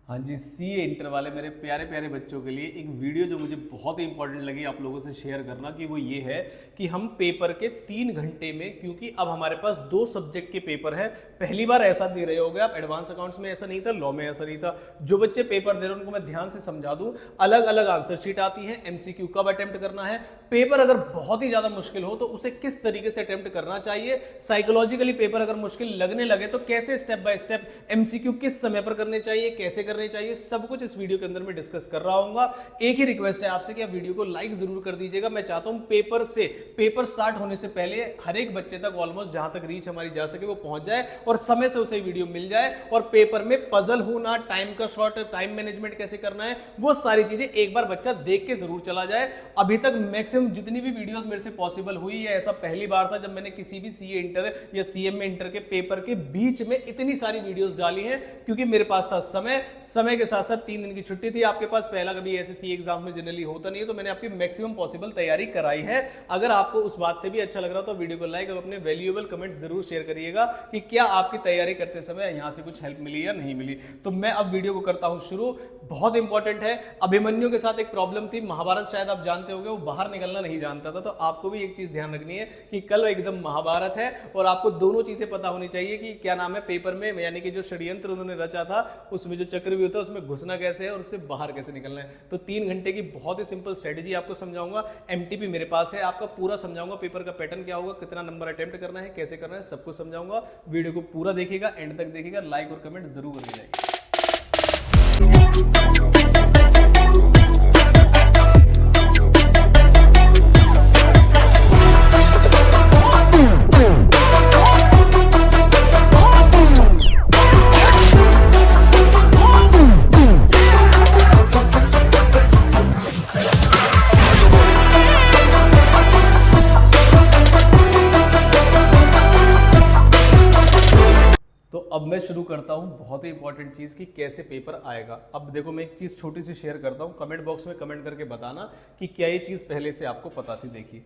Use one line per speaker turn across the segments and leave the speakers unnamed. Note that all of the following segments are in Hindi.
हाँ जी, सी इंटर वाले मेरे प्यारे प्यारे बच्चों के लिए एक वीडियो जो मुझे बहुत ही इंपॉर्टेंट लगी आप लोगों से शेयर करना कि वो ये है कि हम पेपर के 3 घंटे में, क्योंकि अब हमारे पास 2 सब्जेक्ट के पेपर है। पहली बार ऐसा दे रहे होगे आप, एडवांस अकाउंट्स में ऐसा नहीं था, लॉ में ऐसा नहीं था। जो बच्चे पेपर दे रहे हैं उनको मैं ध्यान से समझा दूं, अलग अलग आंसर शीट आती है, एमसीक्यू कब अटेम्प्ट करना है, पेपर अगर बहुत ही ज्यादा मुश्किल हो तो उसे किस तरीके से अटेम्प्ट करना चाहिए, साइकोलॉजिकली पेपर अगर मुश्किल लगने लगे तो कैसे स्टेप बाय स्टेप एमसीक्यू किस समय पर करने चाहिए, कैसे करने चाहिए, सब कुछ इस वीडियो के अंदर मैं डिस्कस कर रहा हूँ। एक ही रिक्वेस्ट है आपसे कि आप वीडियो को लाइक जरूर कर दीजिएगा। मैं चाहता हूं पेपर स्टार्ट होने से पहले हर एक बच्चे तक ऑलमोस्ट जहां तक रीच हमारी जा सके वो पहुंच जाए और समय से उसे वीडियो मिल जाए, और पेपर में पजल होना, टाइम का शॉर्ट, टाइम मैनेजमेंट कैसे करना है, वो सारी चीजें एक बार बच्चा देख के जरूर चला जाए। अभी तक मैक्सिमम जितनी भी वीडियोस मेरे से पॉसिबल हुई है, ऐसा पहली बार था जब मैंने किसी भी सीए इंटर या सीएम में इंटर के पेपर के बीच में इतनी सारी वीडियोस डाली हैं, क्योंकि मेरे पास था समय के साथ साथ 3 दिन की छुट्टी थी। आपके पास पहला कभी ऐसे सी एग्जाम में जनरली होता नहीं है, तो मैंने आपकी मैक्सिमम पॉसिबल तैयारी कराई है। अगर आपको उस बात से भी अच्छा लग रहा तो वीडियो को लाइक और अपने वैल्यूएबल कमेंट जरूर शेयर करिएगा कि क्या आपकी तैयारी करते समय यहां से कुछ हेल्प मिली या नहीं मिली। तो मैं अब वीडियो को करता हूं शुरू। बहुत इंपॉर्टेंट है। अभिमन्यु के साथ एक प्रॉब्लम थी, महाभारत शायद आप जानते होंगे, वो बाहर निकलना नहीं जानता था। तो आपको भी एक चीज ध्यान रखनी है कि कल एकदम महाभारत है और आपको दोनों चीजें पता होनी चाहिए कि क्या नाम है पेपर में, यानी कि जो षड्यंत्र उन्होंने रचा था उसमें जो चक्रव्यूह था उसमें घुसना कैसे है और उससे बाहर कैसे निकलना है। तो 3 घंटे की बहुत ही सिंपल स्ट्रेटेजी आपको समझाऊंगा। एमटीपी मेरे पास है, आपका पूरा समझाऊंगा, पेपर का पैटर्न क्या होगा, कितना नंबर अटेम्प्ट करना है, कैसे करना है, सब कुछ समझाऊंगा। वीडियो को पूरा देखिएगा, एंड तक देखिएगा, लाइक और कमेंट जरूर करिएगा। तो अब मैं शुरू करता हूं बहुत ही इंपॉर्टेंट चीज कि कैसे पेपर आएगा। अब देखो, मैं एक चीज छोटी सी शेयर करता हूं, कमेंट बॉक्स में कमेंट करके बताना कि क्या ये चीज पहले से आपको पता थी। देखिए,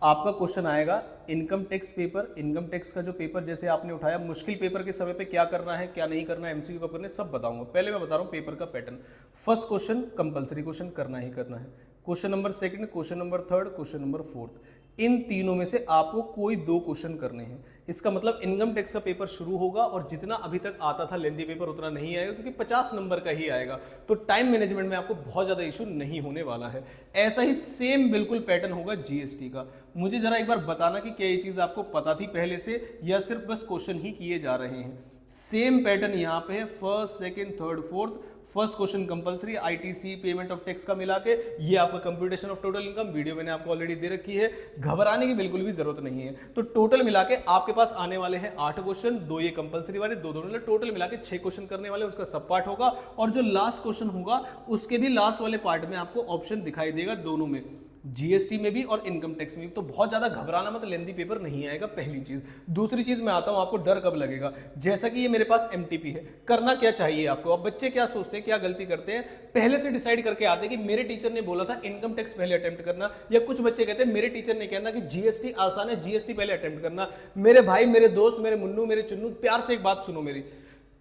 आपका क्वेश्चन आएगा income tax paper, income tax का जो पेपर जैसे आपने उठाया, मुश्किल पेपर के समय पे क्या करना है, क्या नहीं करना है, एमसीक्यू कब करना है, सब बताऊंगा। पहले मैं बता रहा हूं पेपर का pattern. First question compulsory question करना ही करना है, question number second, question number third, question number fourth, इन तीनों में से आपको कोई 2 क्वेश्चन करने हैं। इसका मतलब इनकम टैक्स का पेपर शुरू होगा और जितना अभी तक आता था लेंदी पेपर उतना नहीं आएगा, क्योंकि 50 नंबर का ही आएगा। तो टाइम मैनेजमेंट में आपको बहुत ज्यादा इशू नहीं होने वाला है। ऐसा ही सेम बिल्कुल पैटर्न होगा जीएसटी का। मुझे जरा एक बार बताना कि क्या ये चीज आपको पता थी पहले से या सिर्फ बस क्वेश्चन ही किए जा रहे हैं। सेम पैटर्न यहाँ पे है, first, second, third, fourth. First question compulsory, ITC, payment of tax का मिला के, ये आपका computation of total income, video मैंने आपको ऑलरेडी दे रखी है, घबराने की बिल्कुल भी जरूरत नहीं है। तो टोटल मिला के आपके पास आने वाले हैं 8 क्वेश्चन, 2 ये कंपलसरी वाले, 2 दोनों, टोटल मिला के 6 क्वेश्चन करने वाले, उसका सब पार्ट होगा। और जो लास्ट क्वेश्चन होगा उसके भी लास्ट वाले पार्ट में आपको ऑप्शन दिखाई देगा, दोनों में, जीएसटी में भी और इनकम टैक्स में भी। तो बहुत ज्यादा घबराना मत, लेंदी पेपर नहीं आएगा, पहली चीज। दूसरी चीज मैं आता हूं, आपको डर कब लगेगा। जैसा कि ये मेरे पास एमटीपी है, करना क्या चाहिए आपको। अब बच्चे क्या सोचते हैं, क्या गलती करते हैं, पहले से डिसाइड करके आते हैं कि मेरे टीचर ने बोला था इनकम टैक्स पहले अटेम्प्ट करना, या कुछ बच्चे कहते हैं मेरे टीचर ने कहना कि जीएसटी आसान है, जीएसटी पहले अटेम्प्ट करना। मेरे भाई, मेरे दोस्त, मेरे मुन्नू, मेरे चुन्नू, प्यार से एक बात सुनो मेरी,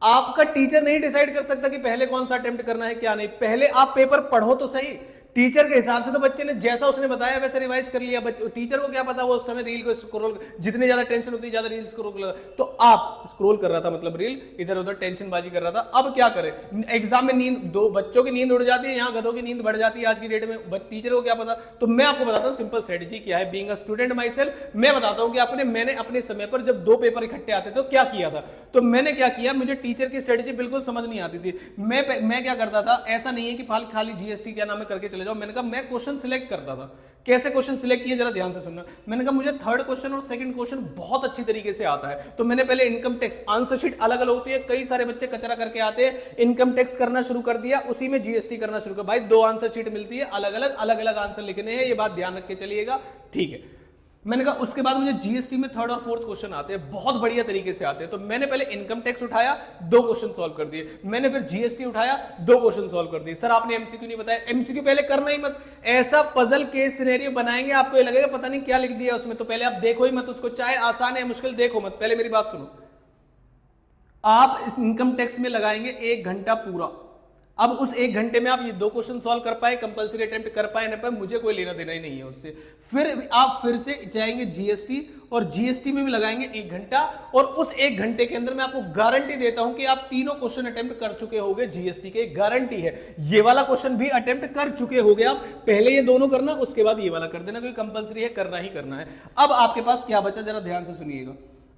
आपका टीचर नहीं डिसाइड कर सकता कि पहले कौन सा अटेम्प्ट करना है क्या नहीं। पहले आप पेपर पढ़ो तो सही। टीचर के हिसाब से तो बच्चे ने जैसा उसने बताया वैसे रिवाइज कर लिया। बच्चे, टीचर को क्या पता, वो उस समय रील को स्क्रॉल, जितनी ज्यादा टेंशन होती है ज्यादा रील स्क्रॉल कर रहा था। तो आप स्क्रॉल कर रहा था, मतलब रील इधर उधर टेंशन बाजी कर रहा था। अब क्या करे, एग्जाम में नींद, 2 बच्चों की नींद उड़ जाती है, यहाँ गधों की नींद बढ़ जाती है आज की डेट में, टीचर को क्या पता। तो मैं आपको बताता हूँ सिंपल स्ट्रेटेजी क्या है। Being a student my self, मैं बताता हूँ कि मैंने अपने समय पर जब 2 पेपर इकट्ठे आते थे तो क्या किया था। तो मैंने क्या किया, मुझे टीचर की स्ट्रेटेजी बिल्कुल समझ नहीं आती थी। मैं क्या करता था, ऐसा नहीं है कि खाली जीएसटी क्या नाम है करके चले जाओ। मैंने कहा मैं क्वेश्चन सिलेक्ट करता था। कैसे क्वेश्चन सिलेक्ट किए, जरा ध्यान से सुनना। मैंने कहा मुझे थर्ड क्वेश्चन और सेकंड क्वेश्चन बहुत अच्छी तरीके से आता है, तो मैंने पहले इनकम टैक्स, आंसर शीट अलग अलग होती है, कई सारे बच्चे कचरा करके आते हैं, इनकम टैक्स करना शुरू कर दिया, उसी में जीएसटी करना शुरू कर। भाई 2 आंसर शीट मिलती है, अलग अलग आंसर लिखने हैं, ये बात ध्यान रख के चलिएगा, ठीक है। मैंने कहा उसके बाद मुझे जीएसटी में थर्ड और फोर्थ क्वेश्चन आते हैं, बहुत बढ़िया तरीके से आते हैं। तो मैंने पहले इनकम टैक्स उठाया, 2 क्वेश्चन सॉल्व कर दिए। मैंने फिर जीएसटी उठाया, 2 क्वेश्चन सॉल्व कर दिए। सर आपने एमसीक्यू नहीं बताया, एमसीक्यू पहले करना ही मत। ऐसा पजल केस सिनेरियो बनाएंगे, आपको ये लगेगा पता नहीं क्या लिख दिया उसमें। तो पहले आप देखो ही मत उसको, चाहे आसान है मुश्किल, देखो मत, पहले मेरी बात सुनो। आप इस इनकम टैक्स में लगाएंगे 1 घंटा पूरा, अब उस 1 घंटे में आप ये 2 क्वेश्चन सॉल्व कर पाए, कंपलसरी अटेम्प्ट कर पाए ना पाए, मुझे कोई लेना देना ही नहीं है उससे। फिर आप फिर से जाएंगे जीएसटी, और जीएसटी में भी लगाएंगे 1 घंटा, और उस 1 घंटे के अंदर मैं आपको गारंटी देता हूं कि आप तीनों क्वेश्चन अटेम्प्ट कर चुके होंगे जीएसटी के, गारंटी है। ये वाला क्वेश्चन भी अटेम्प्ट कर चुके होंगे आप, पहले ये दोनों करना, उसके बाद ये वाला कर देना, क्योंकि कंपलसरी है, करना ही करना है। अब आपके पास क्या बचा, जरा ध्यान से सुनिएगा।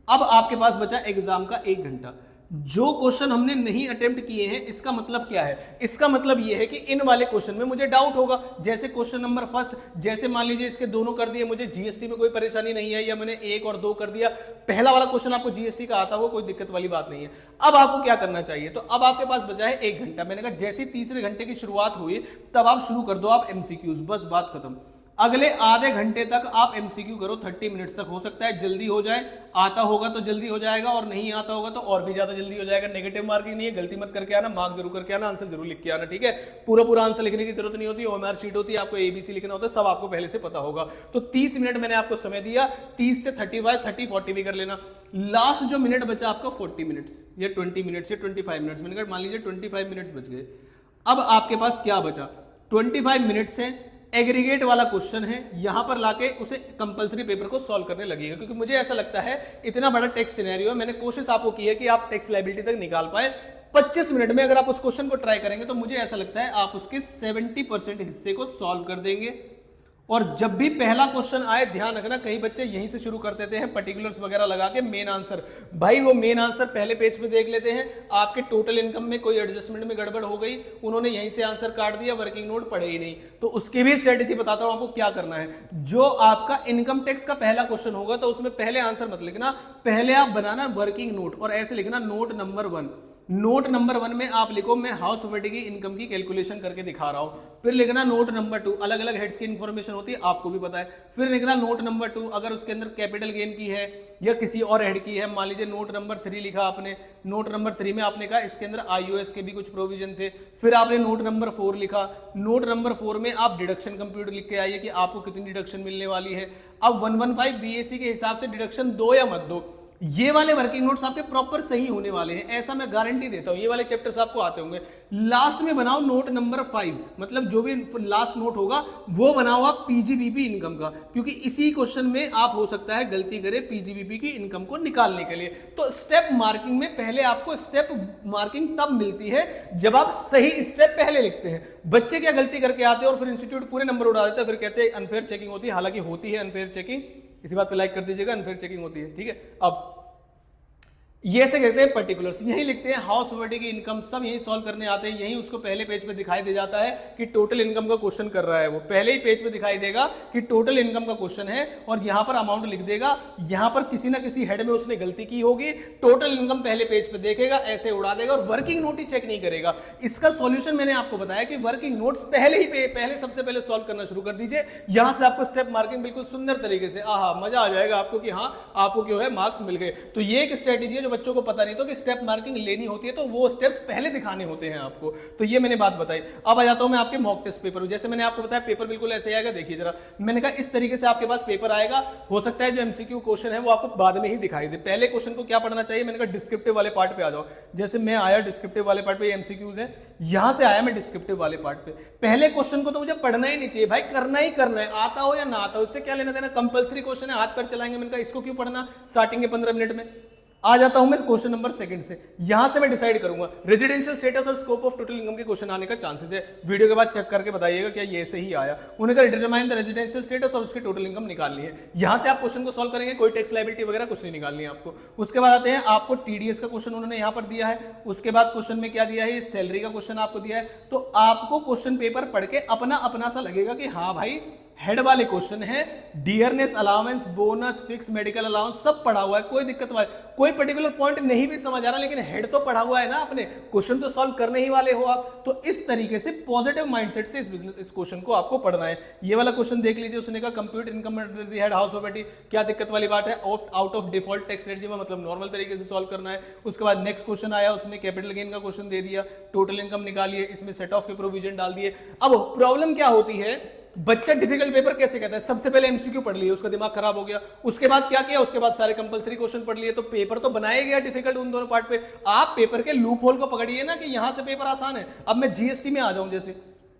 अब आपके पास बचा एग्जाम का 1 घंटा। जो क्वेश्चन हमने नहीं अटेम्प्ट किए हैं, इसका मतलब क्या है, इसका मतलब यह है कि इन वाले क्वेश्चन में मुझे डाउट होगा। जैसे क्वेश्चन नंबर फर्स्ट, जैसे मान लीजिए इसके दोनों कर दिए, मुझे जीएसटी में कोई परेशानी नहीं है, या मैंने 1 और 2 कर दिया, पहला वाला क्वेश्चन आपको जीएसटी का आता हो, कोई दिक्कत वाली बात नहीं है। अब आपको क्या करना चाहिए, तो अब आपके पास बचा है 1 घंटा। मैंने कहा जैसे तीसरे घंटे की शुरुआत हुई तब आप शुरू कर दो आप एमसीक्यूज, बस बात खत्म। अगले आधे घंटे तक आप एमसीक्यू करो, 30 मिनट्स तक। हो सकता है जल्दी हो जाए, आता होगा तो जल्दी हो जाएगा, और नहीं आता होगा तो और भी ज्यादा जल्दी हो जाएगा। नेगेटिव मार्किंग नहीं है, गलती मत करके आना, मार्क जरूर करके आना, आंसर जरूर लिख के आना, ठीक है। पूरा आंसर लिखने की जरूरत नहीं होती, ओएमआर शीट होती है, आपको एबीसी लिखना होता है, सब आपको पहले से पता होगा। तो 30 मिनट मैंने आपको समय दिया, 30 से 35, 30, 40 भी कर लेना। लास्ट जो मिनट बचा आपका 40 मिनट्स या 20 मिनट्स या 25 मिनट्स, मैंने कहा मान लीजिए 25 मिनट्स बच गए। अब आपके पास क्या बचा, 25 मिनट्स है, एग्रीगेट वाला क्वेश्चन है, यहां पर लाके उसे कंपलसरी पेपर को सॉल्व करने लगेगा। क्योंकि मुझे ऐसा लगता है इतना बड़ा टैक्स सिनेरियो है, मैंने कोशिश आपको की है कि आप टैक्स लायबिलिटी तक निकाल पाए। 25 मिनट में अगर आप उस क्वेश्चन को ट्राई करेंगे तो मुझे ऐसा लगता है आप उसके 70% हिस्से को सॉल्व कर देंगे। और जब भी पहला क्वेश्चन आए, ध्यान रखना, कई बच्चे यहीं से शुरू कर देते हैं पर्टिकुलर्स वगैरह लगा के मेन आंसर। भाई वो मेन आंसर पहले पेज पे देख लेते हैं, आपके टोटल इनकम में कोई एडजस्टमेंट में गड़बड़ हो गई, उन्होंने यहीं से आंसर काट दिया, वर्किंग नोट पढ़े ही नहीं। तो उसकी भी स्ट्रेटेजी बताता हूं आपको क्या करना है। जो आपका इनकम टैक्स का पहला क्वेश्चन होगा तो उसमें पहले आंसर मत लिखना, पहले आप बनाना वर्किंग नोट, और ऐसे लिखना नोट नंबर 1। नोट नंबर 1 में आप लिखो मैं हाउस प्रॉपर्टी की इनकम की कैलकुलेशन करके दिखा रहा हूं। फिर लिखना नोट नंबर 2, अलग अलग हेड्स की इंफॉर्मेशन होती है, आपको भी पता है। फिर लिखना नोट नंबर 2, अगर उसके अंदर कैपिटल गेन की है या किसी और हेड की है, मान लीजिए नोट नंबर 3 लिखा आपने, नोट नंबर 3 में आपने कहा इसके अंदर आईओएस के भी कुछ प्रोविजन थे। फिर आपने नोट नंबर 4 लिखा, नोट नंबर 4 में आप डिडक्शन कंप्यूट लिख के आइए कि आपको कितनी डिडक्शन मिलने वाली है। अब 115 बीएससी के हिसाब से डिडक्शन दो या मत दो, ये वाले वर्किंग नोट्स आपके प्रॉपर सही होने वाले हैं, ऐसा मैं गारंटी देता हूं। ये वाले चैप्टर्स आपको आते होंगे। लास्ट में बनाओ नोट नंबर 5, मतलब जो भी लास्ट नोट होगा वो बनाओ आप पीजीबीपी इनकम का, क्योंकि इसी क्वेश्चन में आप हो सकता है गलती करें पीजीबीपी की इनकम को निकालने के लिए। तो स्टेप मार्किंग में पहले आपको स्टेप मार्किंग तब मिलती है जब आप सही स्टेप पहले लिखते हैं। बच्चे क्या गलती करके आते हैं और फिर इंस्टीट्यूट पूरे नंबर उड़ा देते हैं, फिर कहते हैं अनफेयर चेकिंग होती है, हालांकि होती है अनफेयर चेकिंग। इसी बात पे लाइक कर दीजिएगा, अनफेयर चेकिंग होती है, ठीक है। अब ये ऐसे कहते हैं पर्टिकुलर्स, यही लिखते हैं हाउस प्रॉपर्टी की इनकम, सब यही सॉल्व करने आते हैं, यही उसको पहले पेज पे दिखाई दे जाता है कि टोटल इनकम का क्वेश्चन कर रहा है। वो पहले ही पेज पे दिखाई देगा कि टोटल इनकम का क्वेश्चन है, और यहां पर अमाउंट लिख देगा। यहां पर किसी ना किसी हेड में उसने गलती की होगी, टोटल इनकम पहले पेज पे देखेगा, ऐसे उड़ा देगा, और वर्किंग नोट ही चेक नहीं करेगा। इसका सॉल्यूशन मैंने आपको बताया कि वर्किंग नोट्स पहले सबसे पहले सॉल्व करना शुरू कर दीजिए। यहां से आपको स्टेप मार्किंग बिल्कुल सुंदर तरीके से, आहा मजा आ जाएगा आपको कि हाँ आपको क्यों है मार्क्स मिल गए। तो ये एक स्ट्रेटेजी है जो बच्चों को पता नहीं तो स्टेप मार्किंग लेनी होती है, तो वो स्टेप्स पहले दिखाने होते हैं आपको। तो ये मैंने बात बताई। अब आ जाता हूं मैं आपके मॉक टेस्ट पेपर। जैसे मैंने आपको बताया पेपर बिल्कुल ऐसे आएगा, देखिए जरा, मैंने कहा इस तरीके से आपके पास पेपर आएगा। हो सकता है जो एमसीक्यू क्वेश्चन है वो आपको बाद में ही दिखाई दे। पहले क्वेश्चन को क्या पढ़ना चाहिए, मैंने कहा डिस्क्रिप्टिव वाले पार्ट पे आ जाओ। जैसे मैं आया डिस्क्रिप्टिव वाले पार्ट पे, एमसीक्यूज है, यहां से आया मैं डिस्क्रिप्टिव वाले पार्ट पे। पहले क्वेश्चन को तो मुझे पढ़ना ही नहीं चाहिए भाई, करना ही करना है, आता हो या ना आता हो, इससे क्या लेना देना। कंपलसरी क्वेश्चन है, हाथ पर चलाएंगे। मैंने कहा इसको क्यों पढ़ना स्टार्टिंग के 15 मिनट में। आ जाता हूं मैं क्वेश्चन नंबर 2 से, यहां से मैं डिसाइड करूंगा रेजिडेंशियल स्टेटस और स्कोप ऑफ टोटल इनकम के क्वेश्चन आने का चांसेस है। वीडियो के बाद चेक करके बताइएगा क्या ये सही आया। उन्हें कहा डिटरमाइन द रेजिडेंशियल स्टेटस और उसकी टोटल इनकम निकालनी है। यहां से आप क्वेश्चन को सॉल्व करेंगे, कोई टैक्स लायबिलिटी वगैरह कुछ नहीं निकालनी है आपको। उसके बाद आते हैं आपको टीडीएस का क्वेश्चन उन्होंने यहां पर दिया है। उसके बाद क्वेश्चन में क्या दिया है, सैलरी का क्वेश्चन आपको दिया है। तो आपको क्वेश्चन पेपर पढ़ के अपना अपना सा लगेगा कि हाँ भाई हेड वाले क्वेश्चन है, dearness allowance, bonus, fix medical allowance सब पढ़ा हुआ है, कोई दिक्कत वाली, कोई पर्टिकुलर पॉइंट नहीं भी समझ आ रहा, लेकिन हेड तो पढ़ा हुआ है ना आपने, क्वेश्चन तो सॉल्व करने ही वाले हो आप। तो इस तरीके से पॉजिटिव माइंडसेट से इस क्वेश्चन को आपको पढ़ना है। ये वाला क्वेश्चन देख लीजिए, उसने कहा compute income head house property, क्या दिक्कत वाली बात है, out of default tax rate में, मतलब नॉर्मल तरीके से सॉल्व करना है। उसके बाद नेक्स्ट क्वेश्चन आया, उसने कैपिटल गेन का क्वेश्चन दे दिया, टोटल इनकम निकालिए, इसमें सेट ऑफ के प्रोविजन डाल दिए। अब प्रॉब्लम क्या होती है, बच्चा डिफिकल्ट पेपर कैसे कहता है? सबसे पहले एमसीक्यू पढ़ लिए, उसका दिमाग खराब हो गया, उसके बाद क्या किया, उसके बाद सारे कंपलसरी क्वेश्चन पढ़ लिए, तो पेपर तो बनाया गया डिफिकल्ट उन दोनों पार्ट पे। आप पेपर के लूप होल को पकड़िए ना कि यहां से पेपर आसान है। अब मैं जीएसटी में आ जाऊं, जैसे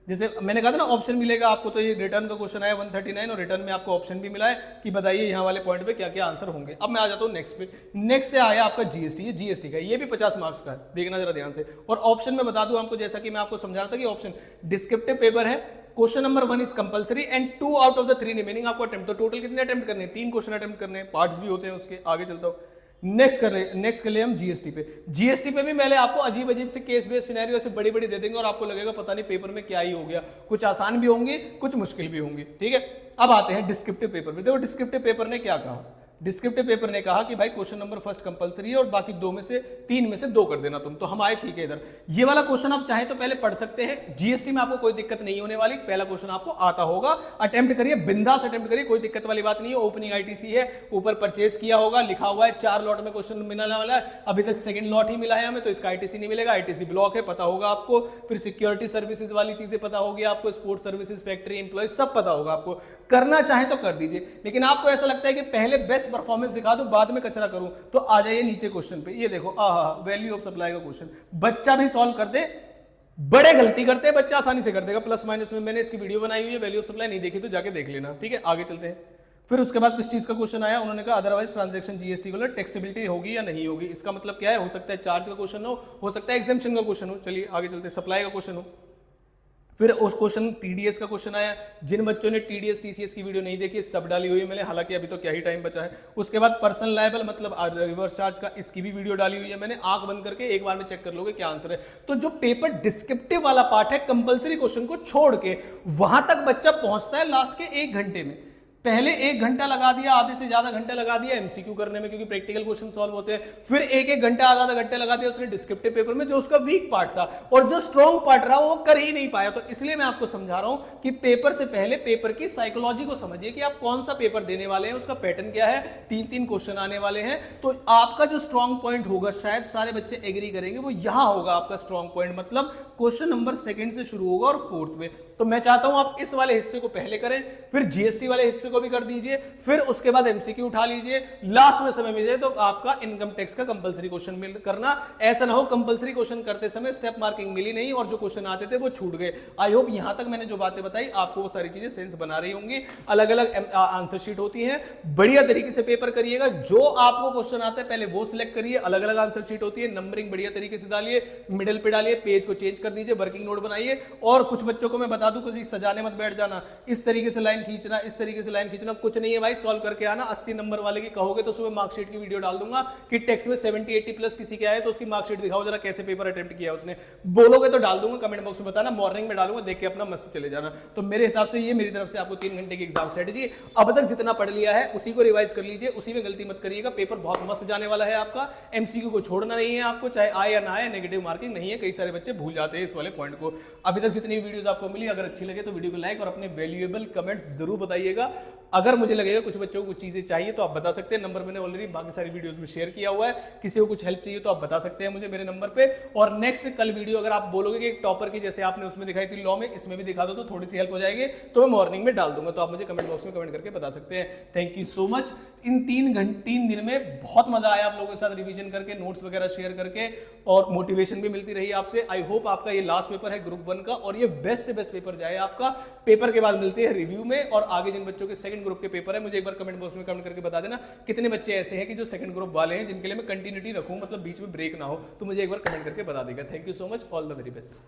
जैसे मैंने कहा था ना ऑप्शन मिलेगा आपको, तो ये रिटर्न का क्वेश्चन आया 139 और रिटर्न में आपको ऑप्शन भी मिला है कि बताइए यहाँ वाले पॉइंट पे क्या क्या आंसर होंगे। अब मैं आ जाता हूँ नेक्स्ट पे। नेक्स्ट से आया आपका जीएसटी, ये जीएसटी का, ये भी 50 मार्क्स का है, देखना जरा ध्यान से। और ऑप्शन में बता दूं आपको, जैसा कि मैं आपको समझा रहा था कि ऑप्शन डिस्क्रिप्टिव पेपर है, question number 1 is compulsory and 2 out of the 3 remaining आपको अटेम्प्ट। तो टोटल कितने अटेम्प्ट करने हैं? 3 क्वेश्चन अटेम्प्ट करने हैं, पार्ट्स भी होते हैं उसके। आगे चलता हूँ, नेक्स्ट कर ले हम जीएसटी पे। जीएसटी पे भी मैंने आपको अजीब अजीब से केस बेस्ड सिनेरियो ऐसे बड़ी बड़ी दे देंगे और आपको लगेगा पता नहीं पेपर में क्या ही हो गया, कुछ आसान भी होंगे कुछ मुश्किल भी होंगे, ठीक है। अब आते हैं डिस्क्रिप्टिव पेपर पे। देखो डिस्क्रिप्टिव पेपर ने क्या कहा, डिस्क्रिप्टिव पेपर ने कहा कि भाई क्वेश्चन नंबर फर्स्ट कंपलसरी है और बाकी 3 में से 2 कर देना तुम। तो हम आए ठीक है इधर, ये वाला क्वेश्चन आप चाहे तो पहले पढ़ सकते हैं, जीएसटी में आपको कोई दिक्कत नहीं होने वाली, पहला क्वेश्चन आपको आता होगा, अटेम्प्ट करिए, बिंदास अटेम्प्ट करिए, कोई दिक्कत वाली बात नहीं है। ओपनिंग आईटीसी है, ऊपर परचेज किया होगा, लिखा हुआ है 4 लॉट में क्वेश्चन मिलने वाला है, अभी तक सेकंड लॉट ही मिला है हमें, तो इसका आईटीसी नहीं मिलेगा, आईटीसी ब्लॉक है, पता होगा आपको। फिर सिक्योरिटी सर्विसेज वाली चीजें पता होगी आपको, स्पोर्ट्स सर्विसेज, फैक्ट्री एम्प्लॉय सब पता होगा आपको। करना चाहे तो कर दीजिए, लेकिन आपको ऐसा लगता है कि पहले बेस्ट परफॉर्मेंस दिखा दूं बाद में कचरा करूं, तो आ जाइए नीचे क्वेश्चन पे। ये देखो वैल्यू ऑफ सप्लाई का क्वेश्चन, बच्चा भी सॉल्व कर दे, बड़े गलती करते हैं, बच्चा आसानी से कर देगा। प्लस माइनस में मैंने इसकी वीडियो बनाई हुई है, वैल्यू ऑफ सप्लाई नहीं देखी तो जाके देख लेना, ठीक है। आगे चलते हैं। फिर उसके बाद किस चीज का क्वेश्चन आया, उन्होंने कहा अदरवाइज ट्रांजैक्शन जीएसटी को टैक्सेबिलिटी होगी या नहीं होगी। इसका मतलब क्या है, हो सकता है चार्ज का क्वेश्चन हो सकता है एग्जेम्पशन का क्वेश्चन हो। चलिए आगे चलते हैं, सप्लाई का क्वेश्चन हो। फिर उस क्वेश्चन टीडीएस का क्वेश्चन आया, जिन बच्चों ने टीडीएस टीसीएस की वीडियो नहीं देखी सब डाली हुई है मैंने, हालांकि अभी तो क्या ही टाइम बचा है। उसके बाद पर्सनल लायबल मतलब रिवर्स चार्ज का, इसकी भी वीडियो डाली हुई है मैंने, आंख बंद करके एक बार में चेक कर लोगे क्या आंसर है। तो जो पेपर डिस्क्रिप्टिव वाला पार्ट है, कंपलसरी क्वेश्चन को छोड़ के वहां तक बच्चा पहुंचता है लास्ट के 1 घंटे में। पहले 1 घंटा लगा दिया, आधे से ज्यादा घंटा लगा दिया एमसीक्यू करने में, क्योंकि प्रैक्टिकल क्वेश्चन सॉल्व होते हैं। फिर 1 घंटा आधा घंटा लगा दिया उसने डिस्क्रिप्टिव पेपर में, जो उसका वीक पार्ट था, और जो स्ट्रॉन्ग पार्ट रहा वो कर ही नहीं पाया। तो इसलिए मैं आपको समझा रहा हूं कि पेपर से पहले पेपर की साइकोलॉजी को समझिए कि आप कौन सा पेपर देने वाले हैं, उसका पैटर्न क्या है, 3 क्वेश्चन आने वाले हैं। तो आपका जो स्ट्रॉन्ग पॉइंट होगा, शायद सारे बच्चे एग्री करेंगे, वो यहां होगा आपका स्ट्रॉन्ग पॉइंट, मतलब क्वेश्चन नंबर 2 से शुरू होगा और 4th में। तो मैं चाहता हूं आप इस वाले हिस्से को पहले करें, फिर जीएसटी वाले हिस्से को भी कर दीजिए, फिर उसके बाद एमसीक्यू उठा लीजिए, लास्ट में समय मिले तो आपका इनकम टैक्स का कंपलसरी क्वेश्चन करना। ऐसा ना हो कंपलसरी क्वेश्चन करते समय स्टेप मार्किंग मिली नहीं और जो क्वेश्चन आते थे वो छूट गए। आई होप यहां तक मैंने जो बातें बताई आपको वो सारी चीजें सेंस बना रही होंगी। अलग अलग आंसर शीट होती है, बढ़िया तरीके से पेपर करिएगा, जो आपको क्वेश्चन आता है पहले वो सिलेक्ट करिए। अलग अलग आंसर शीट होती है, नंबरिंग बढ़िया तरीके से डालिए, मिडिल पे डालिए, पेज को चेंज कर दीजिए, वर्किंग नोट बनाइए। और कुछ बच्चों को मैं बता दूं, कुछ सजाने मत बैठ जाना, इस तरीके से लाइन खींचना, इस तरीके से लाइन खींचना कुछ नहीं है भाई, सॉल्व करके आना। 80 नंबर वाले की कहोगे तो सुबह मार्कशीट की वीडियो डाल दूंगा कि टेक्स्ट में 70-80 प्लस किसी के आए तो उसकी मार्कशीट दिखाओ जरा, कैसे पेपर अटेम्प्ट किया उसने। बोलोगे तो डाल दूंगा, कमेंट बॉक्स में बताना, मॉर्निंग में डालूंगा, देख के अपना मस्त चले जाना। तो मेरे हिसाब से ये मेरी तरफ से आपको 3 घंटे की एग्जाम स्ट्रेटजी, अब तक जितना पढ़ लिया है उसी को रिवाइज कर लीजिए, उसी में गलती मत करिएगा। पेपर बहुत मस्त जाने वाला है आपका, एमसीक्यू को छोड़ना नहीं है आपको, चाहे आए या ना आए, नेगेटिव मार्किंग नहीं है। कई सारे बच्चे भूल जाते हैं इस वाले पॉइंट को। अभी तक जितनी वीडियोस आपको मिली, अगर अच्छी लगे तो वीडियो को लाइक और अपने वैल्यूएबल कमेंट्स जरूर बताइएगा। अगर मुझे लगेगा कुछ बच्चों को कुछ चीजें चाहिए तो आप बता सकते हैं, नंबर मैंने ऑलरेडी बाकी सारी वीडियोस में शेयर किया हुआ है। किसी को कुछ हेल्प चाहिए तो आप बता सकते हैं मुझे मेरे नंबर पे। और नेक्स्ट कल वीडियो अगर आप बोलोगे कि एक टॉपर की जैसे आपने उसमें दिखाई थी लॉ में, इसमें भी दिखा दो तो थोड़ी सी हेल्प हो जाएगी, तो मैं मॉर्निंग में डाल दूंगा। तो आप मुझे कमेंट बॉक्स में कमेंट करके बता सकते हैं। Thank you so much. इन 3 दिन में बहुत मजा आया आप लोगों के साथ रिवीजन करके, नोट्स वगैरह शेयर करके, और मोटिवेशन भी मिलती रही आपसे। आई होप आपका ये लास्ट पेपर है ग्रुप 1 का और ये बेस्ट से बेस्ट पेपर जाए आपका। पेपर के बाद मिलते हैं रिव्यू में, और आगे जिन बच्चों के सेकंड ग्रुप के पेपर है मुझे एक बार कमेंट बॉक्स में कमेंट करके बता देना कितने बच्चे ऐसे हैं कि जो सेकंड ग्रुप वाले हैं जिनके लिए मैं कंटिन्यूटी रखूं, मतलब बीच में ब्रेक ना हो, तो मुझे एक बार कमेंट करके बता देगा। Thank you so much, all the very best.